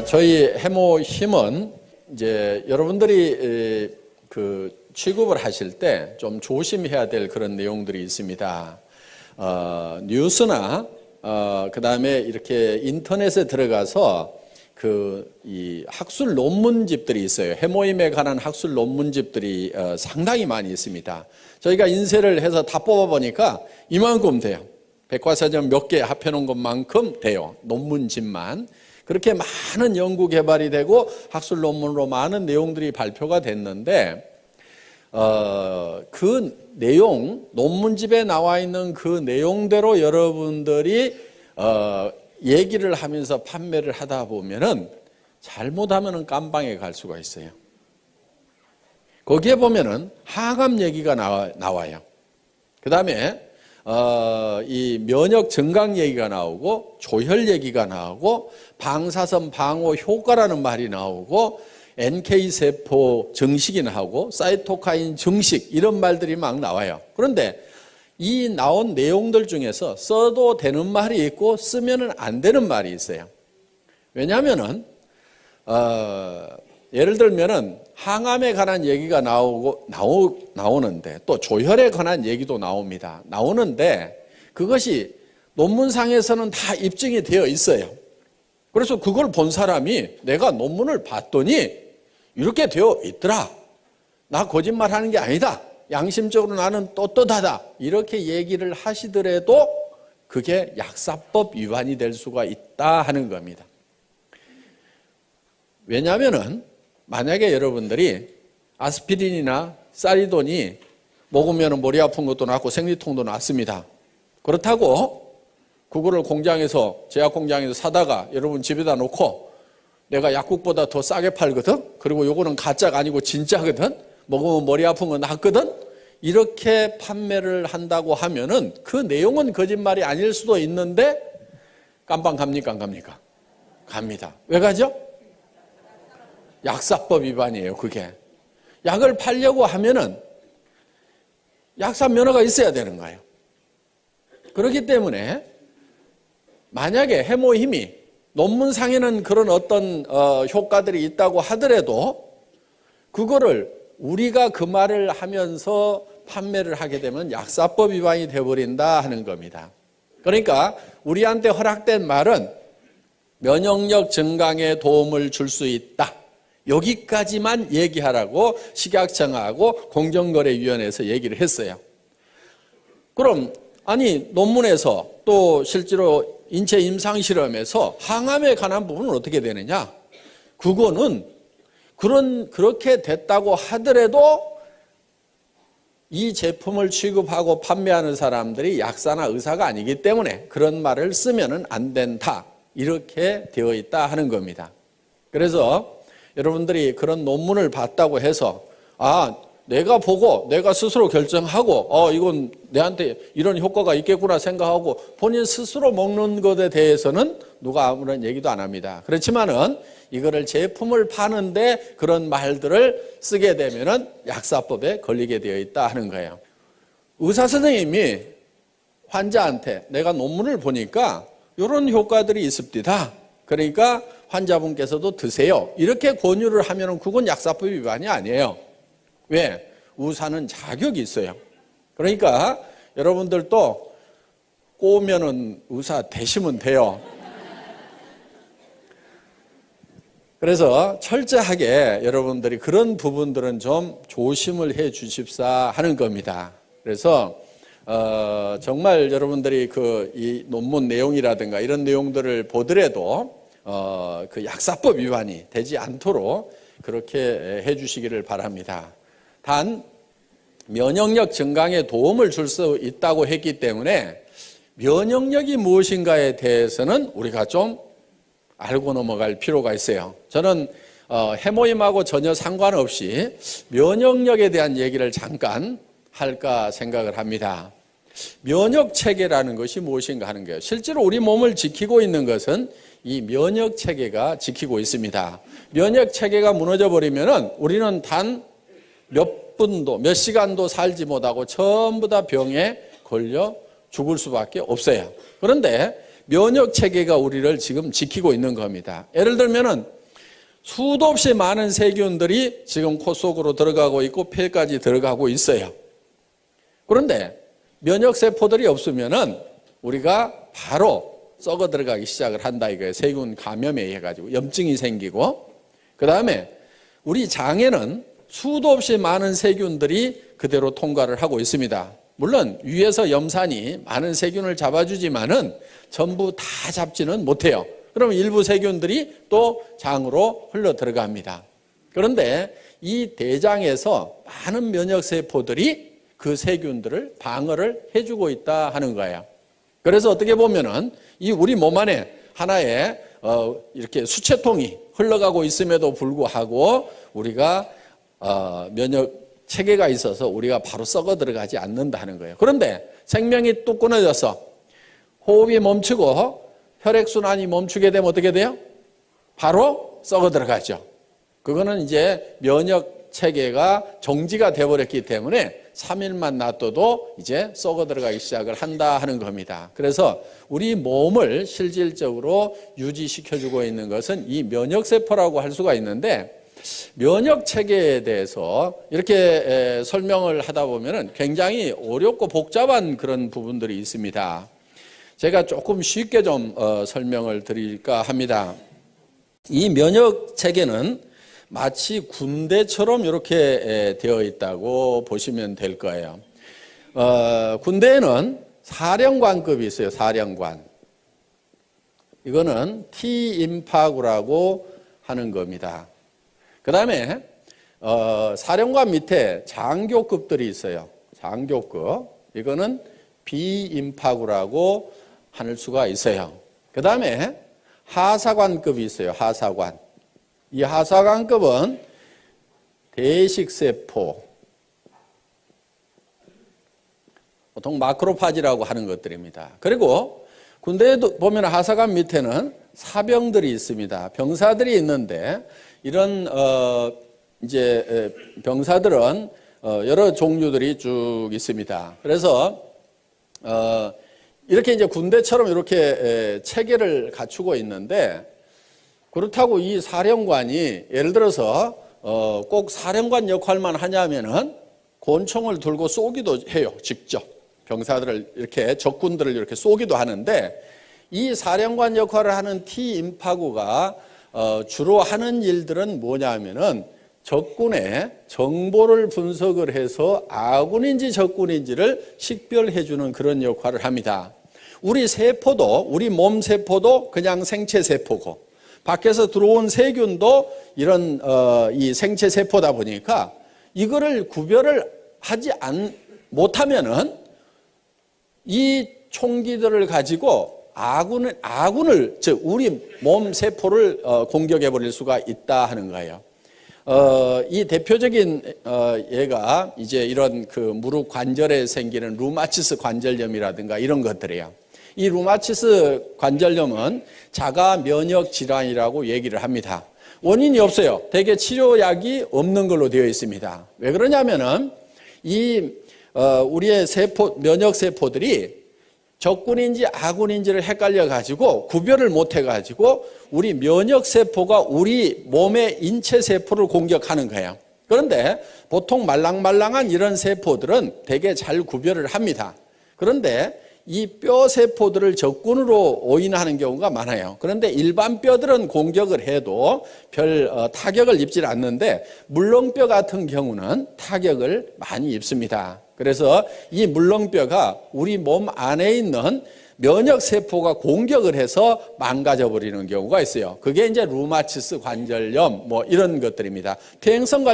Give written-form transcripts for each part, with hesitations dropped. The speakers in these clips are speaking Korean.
저희 해모힘은 이제 여러분들이 취급을 하실 때 좀 조심해야 될 그런 내용들이 있습니다. 뉴스나 그다음에 이렇게 인터넷에 들어가서 이 학술 논문집들이 있어요. 해모임에 관한 학술 논문집들이 상당히 많이 있습니다. 저희가 인쇄를 해서 다 뽑아보니까 이만큼 돼요. 백과사전 몇 개 합해놓은 것만큼 돼요. 논문집만. 그렇게 많은 연구 개발이 되고 학술 논문으로 많은 내용들이 발표가 됐는데 그 내용, 논문집에 나와 있는 그 내용대로 여러분들이 얘기를 하면서 판매를 하다 보면은 잘못하면은 깜방에 갈 수가 있어요. 거기에 보면은 항암 얘기가 나와요. 그 다음에 이 면역 증강 얘기가 나오고 조혈 얘기가 나오고 방사선 방어 효과라는 말이 나오고 NK세포 증식이 나오고 사이토카인 증식 이런 말들이 막 나와요. 그런데 이 나온 내용들 중에서 써도 되는 말이 있고 쓰면은 안 되는 말이 있어요. 왜냐하면은 예를 들면은 항암에 관한 얘기가 나오는데 또 조혈에 관한 얘기도 나오는데 그것이 논문상에서는 다 입증이 되어 있어요. 그래서 그걸 본 사람이 내가 논문을 봤더니 이렇게 되어 있더라. 나 거짓말하는 게 아니다. 양심적으로 나는 떳떳하다. 이렇게 얘기를 하시더라도 그게 약사법 위반이 될 수가 있다 하는 겁니다. 왜냐하면은 만약에 여러분들이 아스피린이나 사리돈이 먹으면 머리 아픈 것도 낫고 생리통도 낫습니다. 그렇다고 그거를 공장에서 제약 공장에서 사다가 여러분 집에다 놓고 내가 약국보다 더 싸게 팔거든. 그리고 요거는 가짜가 아니고 진짜거든. 먹으면 머리 아픈 건 낫거든. 이렇게 판매를 한다고 하면은 그 내용은 거짓말이 아닐 수도 있는데 깜빵 갑니까 안 갑니까? 갑니다. 왜 가죠? 약사법 위반이에요. 그게 약을 팔려고 하면은 약사 면허가 있어야 되는 거예요. 그렇기 때문에 만약에 해모힘이 논문상에는 그런 어떤 효과들이 있다고 하더라도 그거를 우리가 그 말을 하면서 판매를 하게 되면 약사법 위반이 되어버린다 하는 겁니다. 그러니까 우리한테 허락된 말은 면역력 증강에 도움을 줄 수 있다. 여기까지만 얘기하라고 식약청하고 공정거래위원회에서 얘기를 했어요. 그럼 아니 논문에서 또 실제로 인체 임상실험에서 항암에 관한 부분은 어떻게 되느냐? 그거는 그렇게 됐다고 하더라도 이 제품을 취급하고 판매하는 사람들이 약사나 의사가 아니기 때문에 그런 말을 쓰면은 안 된다. 이렇게 되어 있다 하는 겁니다. 그래서 여러분들이 그런 논문을 봤다고 해서 내가 보고 내가 스스로 결정하고 이건 내한테 이런 효과가 있겠구나 생각하고 본인 스스로 먹는 것에 대해서는 누가 아무런 얘기도 안 합니다. 그렇지만은 이거를 제품을 파는데 그런 말들을 쓰게 되면은 약사법에 걸리게 되어 있다 하는 거예요. 의사 선생님이 환자한테 내가 논문을 보니까 이런 효과들이 있습니다. 그러니까 환자분께서도 드세요. 이렇게 권유를 하면은 그건 약사법 위반이 아니에요. 왜? 의사는 자격이 있어요. 그러니까 여러분들도 꼬우면은 의사 되시면 돼요. 그래서 철저하게 여러분들이 그런 부분들은 좀 조심을 해 주십사 하는 겁니다. 그래서 정말 여러분들이 이 논문 내용이라든가 이런 내용들을 보더라도 그 약사법 위반이 되지 않도록 그렇게 해 주시기를 바랍니다. 단 면역력 증강에 도움을 줄 수 있다고 했기 때문에 면역력이 무엇인가에 대해서는 우리가 좀 알고 넘어갈 필요가 있어요. 저는 해모임하고 전혀 상관없이 면역력에 대한 얘기를 잠깐 할까 생각을 합니다. 면역체계라는 것이 무엇인가 하는 거예요. 실제로 우리 몸을 지키고 있는 것은 이 면역체계가 지키고 있습니다. 면역체계가 무너져버리면 우리는 단 몇 분도 몇 시간도 살지 못하고 전부 다 병에 걸려 죽을 수밖에 없어요. 그런데 면역 체계가 우리를 지금 지키고 있는 겁니다. 예를 들면은 수도 없이 많은 세균들이 지금 코 속으로 들어가고 있고 폐까지 들어가고 있어요. 그런데 면역 세포들이 없으면은 우리가 바로 썩어 들어가기 시작을 한다 이거예요. 세균 감염에 의해 가지고 염증이 생기고, 그 다음에 우리 장에는 수도 없이 많은 세균들이 그대로 통과를 하고 있습니다. 물론 위에서 염산이 많은 세균을 잡아주지만은 전부 다 잡지는 못해요. 그러면 일부 세균들이 또 장으로 흘러 들어갑니다. 그런데 이 대장에서 많은 면역 세포들이 그 세균들을 방어를 해주고 있다 하는 거예요. 그래서 어떻게 보면은 이 우리 몸 안에 하나의 이렇게 수채통이 흘러가고 있음에도 불구하고 우리가 면역 체계가 있어서 우리가 바로 썩어 들어가지 않는다 하는 거예요. 그런데 생명이 뚝 끊어져서 호흡이 멈추고 혈액순환이 멈추게 되면 어떻게 돼요? 바로 썩어 들어가죠. 그거는 이제 면역 체계가 정지가 되어버렸기 때문에 3일만 놔둬도 이제 썩어 들어가기 시작을 한다 하는 겁니다. 그래서 우리 몸을 실질적으로 유지시켜주고 있는 것은 이 면역세포라고 할 수가 있는데, 면역 체계에 대해서 이렇게 설명을 하다 보면 굉장히 어렵고 복잡한 그런 부분들이 있습니다. 제가 조금 쉽게 좀 설명을 드릴까 합니다. 이 면역 체계는 마치 군대처럼 이렇게 되어 있다고 보시면 될 거예요. 군대에는 사령관급이 있어요. 사령관. 이거는 T임파구라고 하는 겁니다. 그 다음에 사령관 밑에 장교급들이 있어요. 장교급. 이거는 B임파구라고 할 수가 있어요. 그 다음에 하사관급이 있어요. 하사관. 이 하사관급은 대식세포, 보통 마크로파지라고 하는 것들입니다. 그리고 군대에도 보면 하사관 밑에는 사병들이 있습니다. 병사들이 있는데 이런 이제 병사들은 여러 종류들이 쭉 있습니다. 그래서 이렇게 이제 군대처럼 이렇게 체계를 갖추고 있는데, 그렇다고 이 사령관이 예를 들어서 꼭 사령관 역할만 하냐면은 권총을 들고 쏘기도 해요. 직접 병사들을 이렇게 적군들을 이렇게 쏘기도 하는데, 이 사령관 역할을 하는 T임파구가 주로 하는 일들은 뭐냐면은 적군의 정보를 분석을 해서 아군인지 적군인지를 식별해 주는 그런 역할을 합니다. 우리 세포도, 우리 몸 세포도 그냥 생체 세포고, 밖에서 들어온 세균도 이런 이 생체 세포다 보니까 이거를 구별을 하지 못하면은 이 총기들을 가지고 아군을 즉 우리 몸 세포를 공격해 버릴 수가 있다 하는 거예요. 이 대표적인 예가 이제 이런 그 무릎 관절에 생기는 루마티스 관절염이라든가 이런 것들이에요. 이 루마티스 관절염은 자가 면역 질환이라고 얘기를 합니다. 원인이 없어요. 대개 치료약이 없는 걸로 되어 있습니다. 왜 그러냐면은 이 우리의 세포, 면역 세포들이 적군인지 아군인지를 헷갈려 가지고 구별을 못 해 가지고 우리 면역 세포가 우리 몸의 인체 세포를 공격하는 거예요. 그런데 보통 말랑말랑한 이런 세포들은 되게 잘 구별을 합니다. 그런데 이 뼈 세포들을 적군으로 오인하는 경우가 많아요. 그런데 일반 뼈들은 공격을 해도 별 타격을 입질 않는데 물렁뼈 같은 경우는 타격을 많이 입습니다. 그래서 이 물렁뼈가 우리 몸 안에 있는 면역세포가 공격을 해서 망가져 버리는 경우가 있어요. 그게 이제 루마티스 관절염 뭐 이런 것들입니다. 퇴행성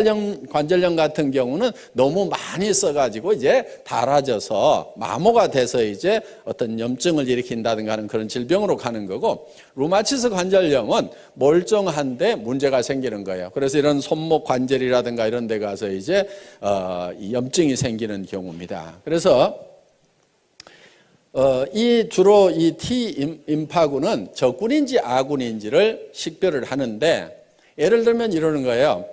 관절염 같은 경우는 너무 많이 써가지고 이제 닳아져서 마모가 돼서 이제 어떤 염증을 일으킨다든가 하는 그런 질병으로 가는 거고, 루마티스 관절염은 멀쩡한데 문제가 생기는 거예요. 그래서 이런 손목 관절이라든가 이런 데 가서 이제 염증이 생기는 경우입니다. 그래서 주로 이 T임파구는 적군인지 아군인지를 식별을 하는데, 예를 들면 이러는 거예요.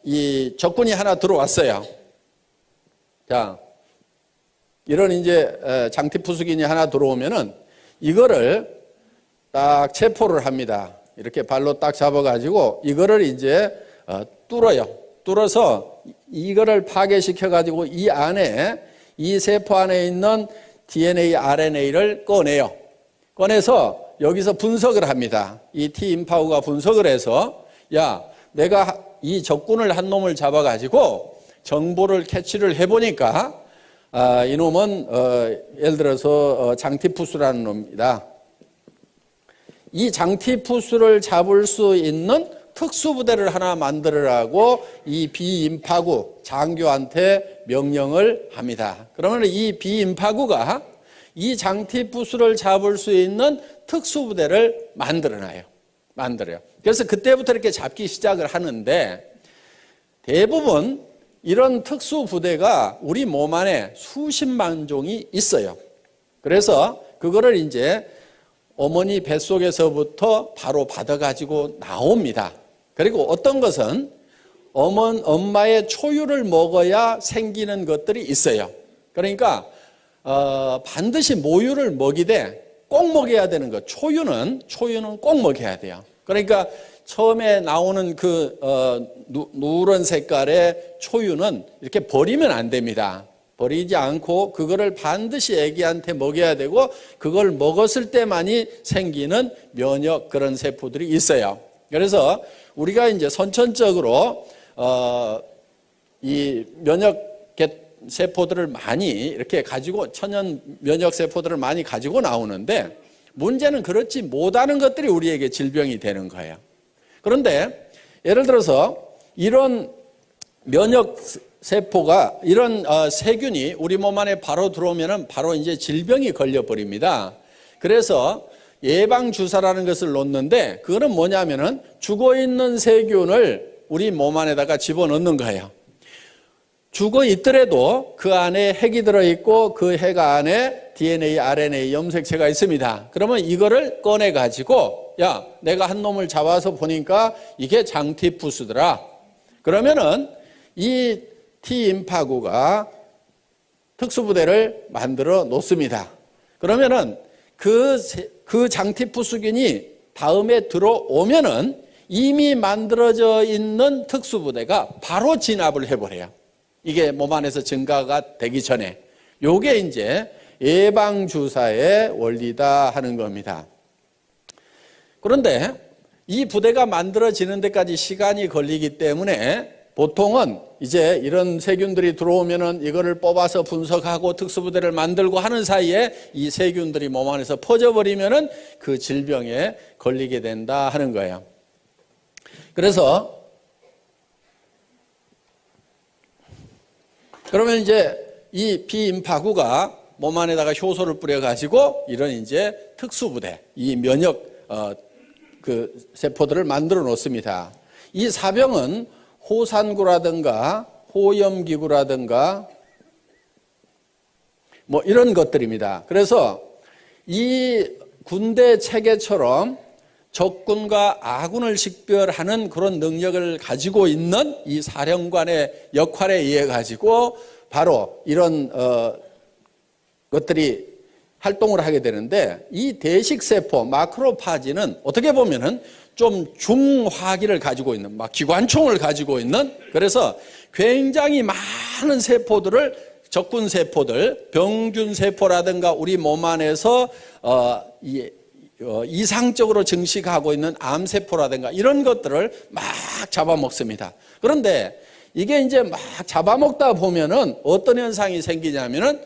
이 적군이 하나 들어왔어요. 자, 이런 이제 장티푸스균이 하나 들어오면은 이거를 딱 체포를 합니다. 이렇게 발로 딱 잡아가지고 이거를 이제 뚫어요. 뚫어서 이거를 파괴시켜가지고 이 안에, 이 세포 안에 있는 DNA, RNA를 꺼내요. 꺼내서 여기서 분석을 합니다. 이 T임파구가 분석을 해서, 야, 내가 이 적군을 한 놈을 잡아가지고 정보를 캐치를 해보니까 이놈은 예를 들어서 장티푸스라는 놈입니다. 이 장티푸스를 잡을 수 있는 특수부대를 하나 만들으라고 이 비임파구 장교한테 명령을 합니다. 그러면 이 비임파구가 이 장티푸스를 잡을 수 있는 특수부대를 만들어요. 그래서 그때부터 이렇게 잡기 시작을 하는데, 대부분 이런 특수부대가 우리 몸 안에 수십만 종이 있어요. 그래서 그거를 이제 어머니 뱃속에서부터 바로 받아가지고 나옵니다. 그리고 어떤 것은 엄마의 초유를 먹어야 생기는 것들이 있어요. 그러니까 반드시 모유를 먹이되 꼭 먹여야 되는 것. 초유는 꼭 먹여야 돼요. 그러니까 처음에 나오는 그 누런 색깔의 초유는 이렇게 버리면 안 됩니다. 버리지 않고 그거를 반드시 아기한테 먹여야 되고, 그걸 먹었을 때만이 생기는 면역 그런 세포들이 있어요. 그래서 우리가 이제 선천적으로 이 면역 세포들을 많이 이렇게 가지고, 천연 면역 세포들을 많이 가지고 나오는데, 문제는 그렇지 못하는 것들이 우리에게 질병이 되는 거예요. 그런데 예를 들어서 이런 면역 세포가, 이런 세균이 우리 몸 안에 바로 들어오면은 바로 이제 질병이 걸려버립니다. 그래서 예방주사라는 것을 놓는데, 그거는 뭐냐면은 죽어있는 세균을 우리 몸 안에다가 집어넣는 거예요. 죽어 있더라도 그 안에 핵이 들어있고 그 핵 안에 DNA, RNA 염색체가 있습니다. 그러면 이거를 꺼내가지고, 야, 내가 한 놈을 잡아서 보니까 이게 장티푸스더라. 그러면은 이 T임파구가 특수부대를 만들어 놓습니다. 그러면은 그 장티푸스균이 다음에 들어오면은 이미 만들어져 있는 특수부대가 바로 진압을 해버려요. 이게 몸 안에서 증가가 되기 전에. 요게 이제 예방주사의 원리다 하는 겁니다. 그런데 이 부대가 만들어지는 데까지 시간이 걸리기 때문에 보통은 이제 이런 세균들이 들어오면은 이거를 뽑아서 분석하고 특수부대를 만들고 하는 사이에 이 세균들이 몸 안에서 퍼져버리면은 그 질병에 걸리게 된다 하는 거예요. 그래서 그러면 이제 이 비임파구가 몸 안에다가 효소를 뿌려가지고 이런 이제 특수부대, 이 면역 그 세포들을 만들어 놓습니다. 이 사병은 호산구라든가 호염기구라든가 뭐 이런 것들입니다. 그래서 이 군대 체계처럼 적군과 아군을 식별하는 그런 능력을 가지고 있는 이 사령관의 역할에 의해 가지고 바로 이런 것들이 활동을 하게 되는데, 이 대식세포 마크로파지는 어떻게 보면은 좀 중화기를 가지고 있는, 막 기관총을 가지고 있는, 그래서 굉장히 많은 세포들을, 적군 세포들, 병균 세포라든가 우리 몸 안에서 이상적으로 증식하고 있는 암세포라든가 이런 것들을 막 잡아먹습니다. 그런데 이게 이제 막 잡아먹다 보면은 어떤 현상이 생기냐면은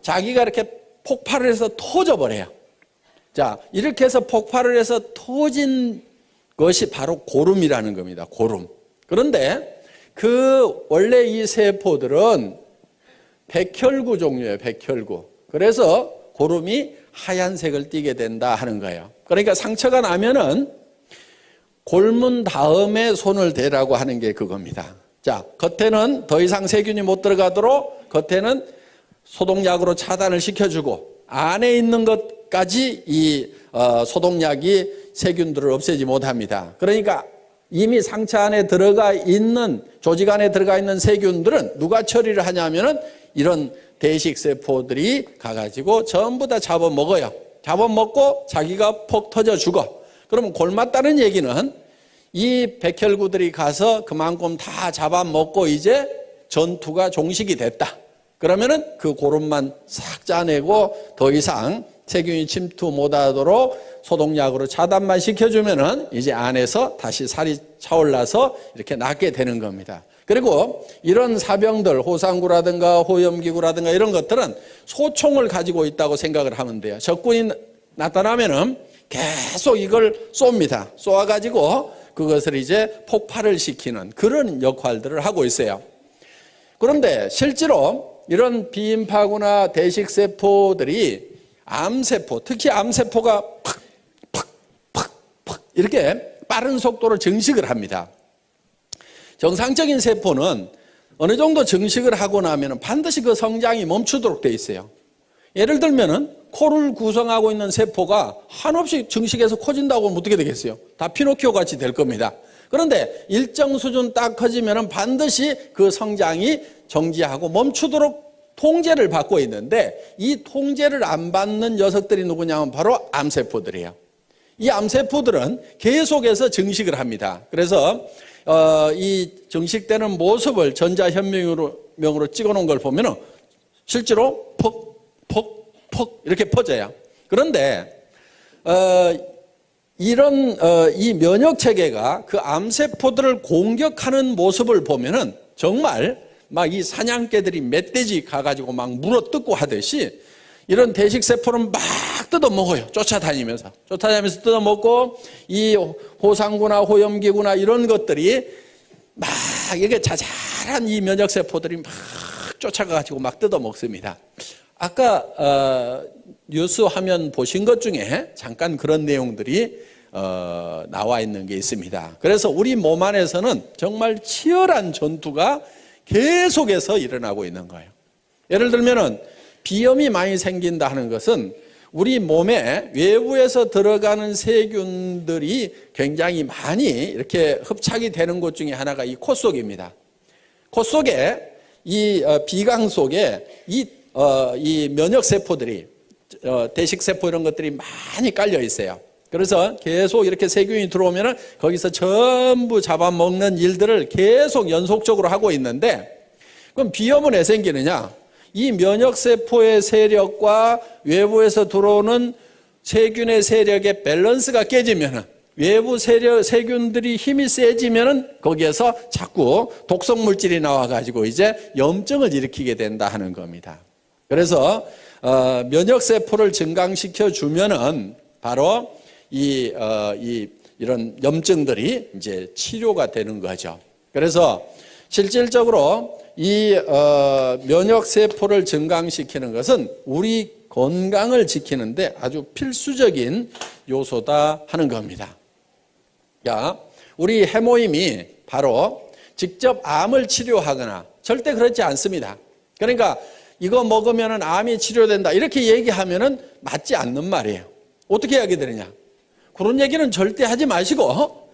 자기가 이렇게 폭발을 해서 터져버려요. 자, 이렇게 해서 폭발을 해서 터진 것이 바로 고름이라는 겁니다. 고름. 그런데 원래 이 세포들은 백혈구 종류예요. 백혈구. 그래서 고름이 하얀색을 띠게 된다 하는 거예요. 그러니까 상처가 나면은 골문 다음에 손을 대라고 하는 게 그겁니다. 자, 겉에는 더 이상 세균이 못 들어가도록 겉에는 소독약으로 차단을 시켜주고, 안에 있는 것까지 이 소독약이 세균들을 없애지 못합니다. 그러니까 이미 상처 안에 들어가 있는, 조직 안에 들어가 있는 세균들은 누가 처리를 하냐면은 이런 대식세포들이 가가지고 전부 다 잡아먹어요. 잡아먹고 자기가 폭 터져 죽어. 그러면 골맞다는 얘기는 이 백혈구들이 가서 그만큼 다 잡아먹고 이제 전투가 종식이 됐다. 그러면은 그 고름만 싹 짜내고 더 이상 세균이 침투 못하도록 소독약으로 차단만 시켜주면은 이제 안에서 다시 살이 차올라서 이렇게 낫게 되는 겁니다. 그리고 이런 사병들, 호상구라든가 호염기구라든가 이런 것들은 소총을 가지고 있다고 생각을 하면 돼요. 적군이 나타나면은 계속 이걸 쏩니다. 쏘아가지고 그것을 이제 폭발을 시키는 그런 역할들을 하고 있어요. 그런데 실제로 이런 비인파구나 대식세포들이 암세포, 특히 암세포가 팍 이렇게 빠른 속도로 증식을 합니다. 정상적인 세포는 어느 정도 증식을 하고 나면 반드시 그 성장이 멈추도록 돼 있어요. 예를 들면은 코를 구성하고 있는 세포가 한없이 증식해서 커진다고 하면 어떻게 되겠어요? 다 피노키오 같이 될 겁니다. 그런데 일정 수준 딱 커지면 반드시 그 성장이 정지하고 멈추도록 통제를 받고 있는데 이 통제를 안 받는 녀석들이 누구냐면 바로 암세포들이에요. 이 암세포들은 계속해서 증식을 합니다. 그래서 이 증식되는 모습을 전자현미경으로 찍어놓은 걸 보면 실제로 퍽 이렇게 퍼져요. 그런데 이런 이 면역 체계가 그 암세포들을 공격하는 모습을 보면은 정말 막 이 사냥개들이 멧돼지 가가지고 막 물어뜯고 하듯이 이런 대식세포는 막 뜯어먹어요. 쫓아다니면서 뜯어먹고 이 호상구나 호염기구나 이런 것들이 막 이게 자잘한 이 면역세포들이 막 쫓아가가지고 막 뜯어먹습니다. 아까 뉴스 화면 보신 것 중에 잠깐 그런 내용들이 나와 있는 게 있습니다. 그래서 우리 몸 안에서는 정말 치열한 전투가 계속해서 일어나고 있는 거예요. 예를 들면은 비염이 많이 생긴다 하는 것은 우리 몸에 외부에서 들어가는 세균들이 굉장히 많이 이렇게 흡착이 되는 곳 중에 하나가 이 코 속입니다. 코 속에 이 비강 속에 이 면역세포들이 대식세포 이런 것들이 많이 깔려 있어요. 그래서 계속 이렇게 세균이 들어오면 거기서 전부 잡아먹는 일들을 계속 연속적으로 하고 있는데 그럼 비염은 왜 생기느냐? 이 면역세포의 세력과 외부에서 들어오는 세균의 세력의 밸런스가 깨지면 외부 세균들이 힘이 세지면 거기에서 자꾸 독성물질이 나와가지고 이제 염증을 일으키게 된다 하는 겁니다. 그래서 면역세포를 증강시켜 주면은 바로 이런 염증들이 이제 치료가 되는 거죠. 그래서 실질적으로 이 면역세포를 증강시키는 것은 우리 건강을 지키는데 아주 필수적인 요소다 하는 겁니다. 야, 우리 해모임이 바로 직접 암을 치료하거나 절대 그렇지 않습니다. 그러니까 이거 먹으면 암이 치료된다 이렇게 얘기하면 맞지 않는 말이에요. 어떻게 하게 되느냐? 그런 얘기는 절대 하지 마시고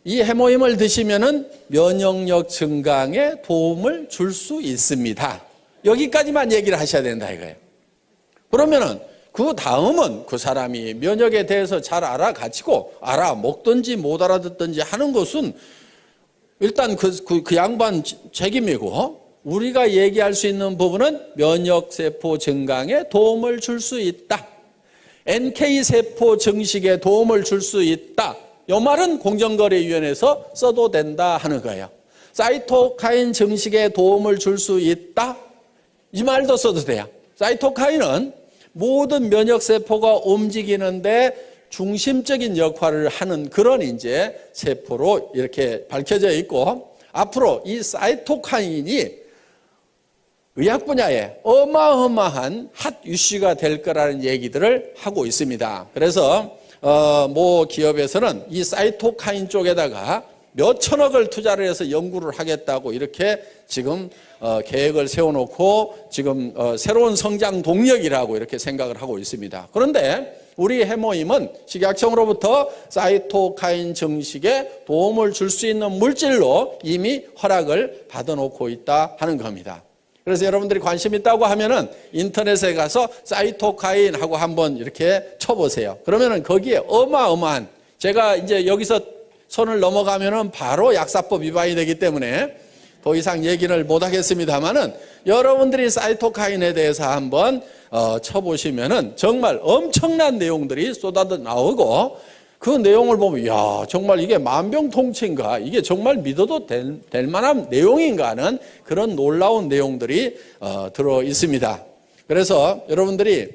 이 해모임을 드시면 면역력 증강에 도움을 줄 수 있습니다. 여기까지만 얘기를 하셔야 된다 이거예요. 그러면은 그 다음은 그 사람이 면역에 대해서 잘 알아가지고 알아먹든지 못 알아듣든지 하는 것은 일단 그 양반 책임이고 우리가 얘기할 수 있는 부분은 면역세포 증강에 도움을 줄 수 있다. NK세포 증식에 도움을 줄 수 있다. 이 말은 공정거래위원회에서 써도 된다 하는 거예요. 사이토카인 증식에 도움을 줄 수 있다. 이 말도 써도 돼요. 사이토카인은 모든 면역세포가 움직이는데 중심적인 역할을 하는 그런 이제 세포로 이렇게 밝혀져 있고 앞으로 이 사이토카인이 의학 분야에 어마어마한 핫 이슈가 될 거라는 얘기들을 하고 있습니다. 그래서 모 기업에서는 이 사이토카인 쪽에다가 몇 천억을 투자를 해서 연구를 하겠다고 이렇게 지금 계획을 세워놓고 지금 새로운 성장 동력이라고 이렇게 생각을 하고 있습니다. 그런데 우리 해모임은 식약청으로부터 사이토카인 증식에 도움을 줄 수 있는 물질로 이미 허락을 받아놓고 있다 하는 겁니다. 그래서 여러분들이 관심 있다고 하면은 인터넷에 가서 사이토카인하고 한번 이렇게 쳐보세요. 그러면은 거기에 어마어마한, 제가 이제 여기서 선을 넘어가면은 바로 약사법 위반이 되기 때문에 더 이상 얘기를 못 하겠습니다만은 여러분들이 사이토카인에 대해서 한번 쳐보시면은 정말 엄청난 내용들이 쏟아져 나오고, 그 내용을 보면 야, 정말 이게 만병통치인가, 이게 정말 믿어도 될 만한 내용인가 하는 그런 놀라운 내용들이 들어 있습니다. 그래서 여러분들이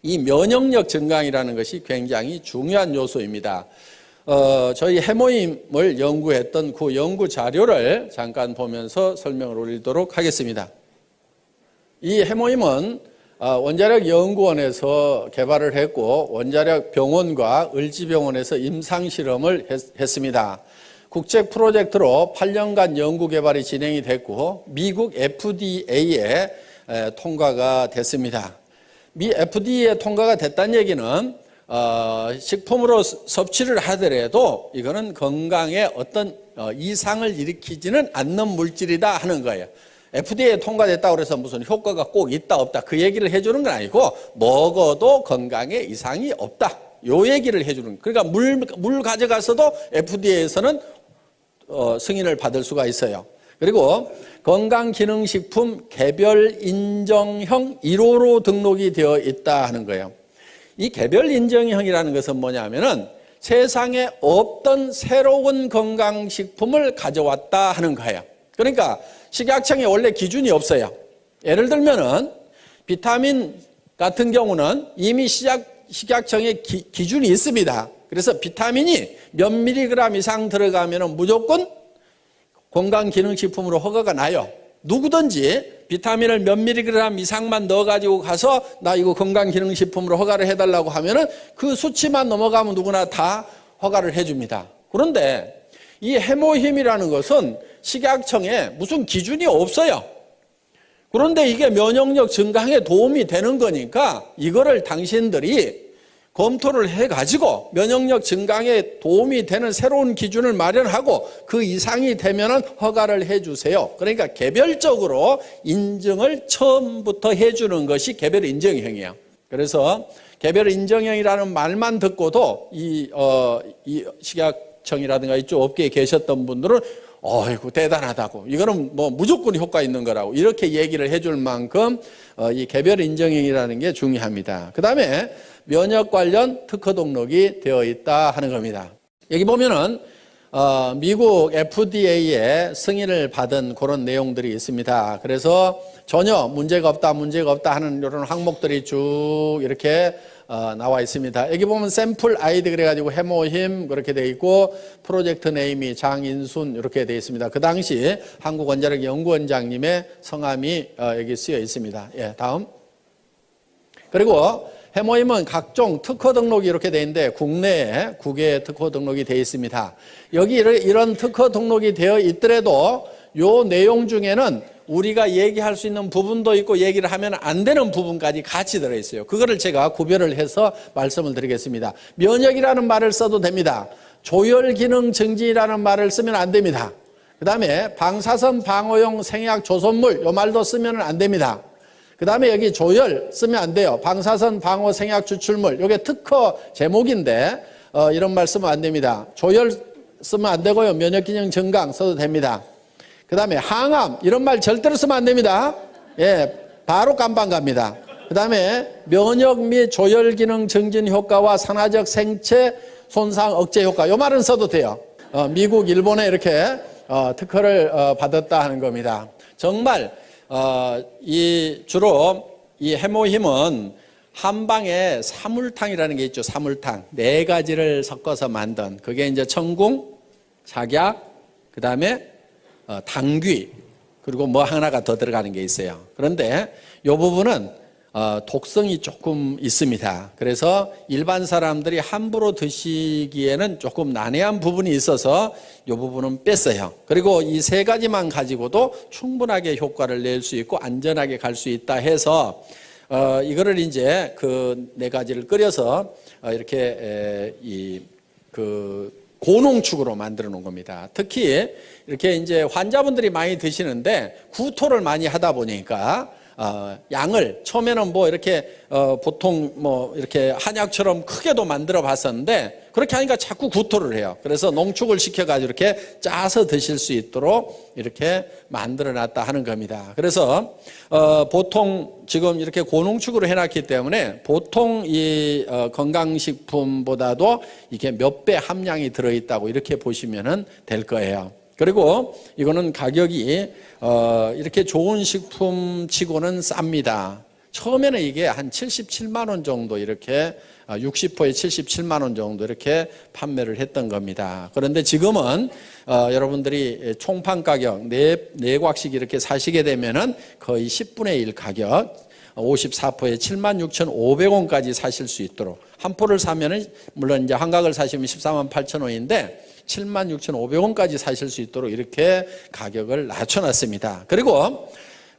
이 면역력 증강이라는 것이 굉장히 중요한 요소입니다. 저희 해모임을 연구했던 그 연구 자료를 잠깐 보면서 설명을 올리도록 하겠습니다. 이 해모임은 원자력 연구원에서 개발을 했고 원자력 병원과 을지병원에서 임상실험을 했습니다. 국제 프로젝트로 8년간 연구 개발이 진행이 됐고 미국 FDA에 통과가 됐습니다. 미 FDA에 통과가 됐다는 얘기는 식품으로 섭취를 하더라도 이거는 건강에 어떤 이상을 일으키지는 않는 물질이다 하는 거예요. FDA에 통과됐다고 해서 무슨 효과가 꼭 있다 없다 그 얘기를 해주는 건 아니고, 먹어도 건강에 이상이 없다 요 얘기를 해주는 거예요. 그러니까 물 가져가서도 FDA에서는 승인을 받을 수가 있어요. 그리고 건강기능식품 개별 인정형 1호로 등록이 되어 있다 하는 거예요. 이 개별 인정형이라는 것은 뭐냐면은 세상에 없던 새로운 건강식품을 가져왔다 하는 거예요. 그러니까 식약청에 원래 기준이 없어요. 예를 들면은 비타민 같은 경우는 이미 식약청에 기준이 있습니다. 그래서 비타민이 몇 밀리그램 이상 들어가면은 무조건 건강기능식품으로 허가가 나요. 누구든지 비타민을 몇 밀리그램 이상만 넣어가지고 가서 나 이거 건강기능식품으로 허가를 해달라고 하면은 그 수치만 넘어가면 누구나 다 허가를 해줍니다. 그런데 이 해모힘이라는 것은 식약청에 무슨 기준이 없어요. 그런데 이게 면역력 증강에 도움이 되는 거니까 이거를 당신들이 검토를 해가지고 면역력 증강에 도움이 되는 새로운 기준을 마련하고 그 이상이 되면은 허가를 해주세요. 그러니까 개별적으로 인증을 처음부터 해주는 것이 개별 인정형이에요. 그래서 개별 인정형이라는 말만 듣고도 이 식약청이라든가 이쪽 업계에 계셨던 분들은 어이구 대단하다고, 이거는 뭐 무조건 효과 있는 거라고 이렇게 얘기를 해줄 만큼 이 개별 인정형이라는 게 중요합니다. 그 다음에 면역 관련 특허 등록이 되어 있다 하는 겁니다. 여기 보면은 미국 FDA에 승인을 받은 그런 내용들이 있습니다. 그래서 전혀 문제가 없다 하는 이런 항목들이 쭉 이렇게 나와 있습니다. 여기 보면 샘플 아이디 그래가지고 해모힘 그렇게 돼 있고 프로젝트 네임이 장인순 이렇게 돼 있습니다. 그 당시 한국원자력연구원장님의 성함이 여기 쓰여 있습니다. 예, 다음. 그리고 해모힘은 각종 특허 등록이 이렇게 돼 있는데 국내에 9개 특허 등록이 되어 있습니다. 여기 이런 특허 등록이 되어 있더라도 요 내용 중에는 우리가 얘기할 수 있는 부분도 있고 얘기를 하면 안 되는 부분까지 같이 들어있어요. 그거를 제가 구별을 해서 말씀을 드리겠습니다. 면역이라는 말을 써도 됩니다. 조혈기능 증진이라는 말을 쓰면 안 됩니다. 그 다음에 방사선 방어용 생약 조선물 요 말도 쓰면 안 됩니다. 그 다음에 여기 조혈 쓰면 안 돼요. 방사선 방어 생약 추출물 이게 특허 제목인데 이런 말 쓰면 안 됩니다. 조혈 쓰면 안 되고요. 면역기능 증강 써도 됩니다. 그 다음에 항암 이런 말 절대로 쓰면 안 됩니다. 예, 바로 깜빵 갑니다. 그 다음에 면역 및 조혈기능 증진 효과와 산화적 생체 손상 억제 효과 이 말은 써도 돼요. 미국, 일본에 이렇게 특허를 받았다 하는 겁니다. 정말 주로 이 해모힘은 한방에 사물탕이라는 게 있죠. 사물탕 4가지를 섞어서 만든 그게 이제 청궁, 작약, 그 다음에 당귀 그리고 뭐 하나가 더 들어가는 게 있어요. 그런데 이 부분은 독성이 조금 있습니다. 그래서 일반 사람들이 함부로 드시기에는 조금 난해한 부분이 있어서 이 부분은 뺐어요. 그리고 이 3가지만 가지고도 충분하게 효과를 낼 수 있고 안전하게 갈 수 있다 해서 이거를 이제 그 4가지를 끓여서 이렇게 고농축으로 만들어 놓은 겁니다. 특히 이렇게 이제 환자분들이 많이 드시는데 구토를 많이 하다 보니까 양을 처음에는 뭐 이렇게 보통 뭐 이렇게 한약처럼 크게도 만들어 봤었는데 그렇게 하니까 자꾸 구토를 해요. 그래서 농축을 시켜가지고 이렇게 짜서 드실 수 있도록 이렇게 만들어 놨다 하는 겁니다. 그래서 보통 지금 이렇게 고농축으로 해놨기 때문에 보통 이 건강식품보다도 이게 몇 배 함량이 들어있다고 이렇게 보시면 될 거예요. 그리고 이거는 가격이 이렇게 좋은 식품 치고는 쌉니다. 처음에는 이게 한 77만 원 정도 이렇게 60호에 77만 원 정도 이렇게 판매를 했던 겁니다. 그런데 지금은 여러분들이 총판 가격 네 곽씩 이렇게 사시게 되면은 거의 10분의 1 가격 54포에 76,500원까지 사실 수 있도록 한 포를 사면은 물론 이제 한각을 사시면 14만 8천 원인데 76,500원까지 사실 수 있도록 이렇게 가격을 낮춰놨습니다. 그리고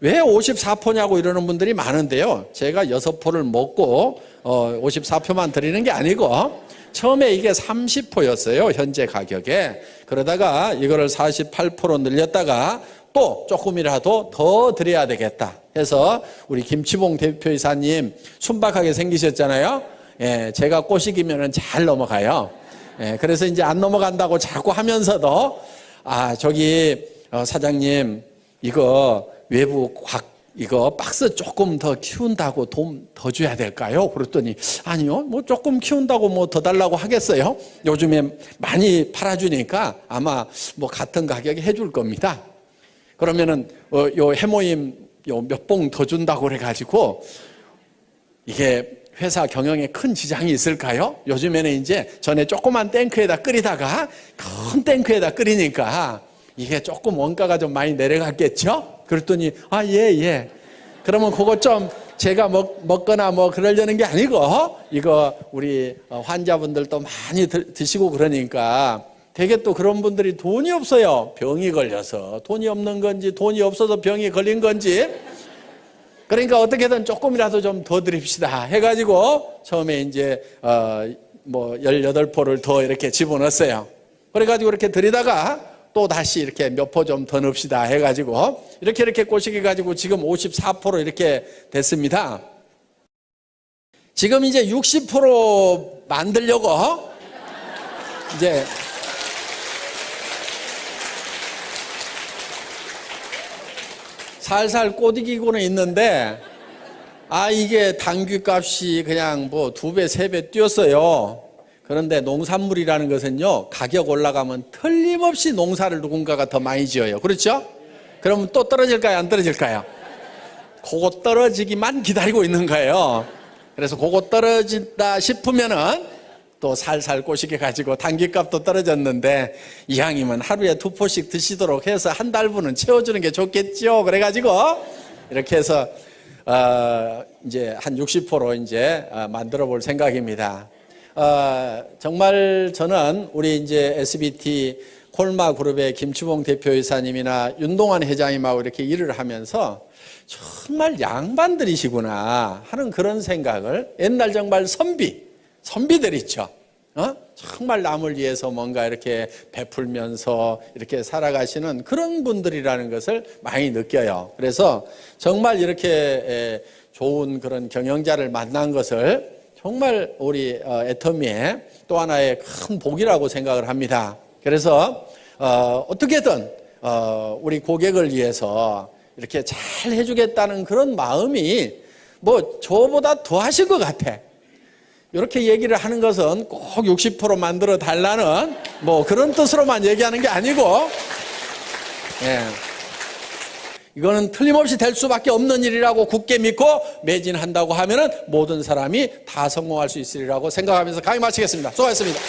왜 54포냐고 이러는 분들이 많은데요. 제가 6포를 먹고 54포만 드리는 게 아니고 처음에 이게 30포였어요. 현재 가격에. 그러다가 이거를 48포로 늘렸다가 또 조금이라도 더 드려야 되겠다 해서 우리 김치봉 대표이사님 순박하게 생기셨잖아요. 예, 제가 꼬시기면 잘 넘어가요. 예, 그래서 이제 안 넘어간다고 자꾸 하면서도 저기 사장님 이거 외부 이거 박스 조금 더 키운다고 돈 더 줘야 될까요? 그랬더니 아니요, 뭐 조금 키운다고 뭐 더 달라고 하겠어요? 요즘에 많이 팔아주니까 아마 뭐 같은 가격에 해줄 겁니다. 그러면은 요 해모임 요 몇 봉 더 준다고 그래가지고 이게 회사 경영에 큰 지장이 있을까요? 요즘에는 이제 전에 조그만 탱크에다 끓이다가 큰 탱크에다 끓이니까 이게 조금 원가가 좀 많이 내려갔겠죠? 그랬더니 예. 그러면 그거 좀 제가 먹거나 뭐 그러려는 게 아니고 이거 우리 환자분들도 많이 드시고 그러니까 되게 또 그런 분들이 돈이 없어요. 병이 걸려서 돈이 없는 건지 돈이 없어서 병이 걸린 건지 그러니까 어떻게든 조금이라도 좀 더 드립시다 해가지고 처음에 이제 뭐 18포를 더 이렇게 집어넣었어요. 그래가지고 이렇게 드리다가 또 다시 이렇게 몇 포 좀 더 넣읍시다 해가지고 이렇게 꼬시게 가지고 지금 54포로 이렇게 됐습니다. 지금 이제 60포로 만들려고 이제 살살 꼬드기고는 있는데 이게 당귀값이 그냥 뭐 2배, 3배 뛰었어요. 그런데 농산물이라는 것은요, 가격 올라가면 틀림없이 농사를 누군가가 더 많이 지어요. 그렇죠? 그러면 또 떨어질까요? 안 떨어질까요? 그거 떨어지기만 기다리고 있는 거예요. 그래서 그거 떨어진다 싶으면은 또 살살 꼬시게 가지고 당귀값도 떨어졌는데 이왕이면 하루에 2포씩 드시도록 해서 한 달분은 채워주는 게 좋겠죠. 그래가지고 이렇게 해서 이제 한 60포로 이제 만들어 볼 생각입니다. 정말 저는 우리 이제 SBT 콜마 그룹의 김치봉 대표이사님이나 윤동환 회장님하고 이렇게 일을 하면서 정말 양반들이시구나 하는 그런 생각을 옛날 정말 선비들 있죠. 정말 남을 위해서 뭔가 이렇게 베풀면서 이렇게 살아가시는 그런 분들이라는 것을 많이 느껴요. 그래서 정말 이렇게 좋은 그런 경영자를 만난 것을 정말 우리 애터미의 또 하나의 큰 복이라고 생각을 합니다. 그래서 어떻게든 우리 고객을 위해서 이렇게 잘 해주겠다는 그런 마음이 뭐 저보다 더 하실 것 같아. 이렇게 얘기를 하는 것은 꼭 60% 만들어 달라는 뭐 그런 뜻으로만 얘기하는 게 아니고 이거는 틀림없이 될 수밖에 없는 일이라고 굳게 믿고 매진한다고 하면은 모든 사람이 다 성공할 수 있으리라고 생각하면서 강의 마치겠습니다. 수고하셨습니다.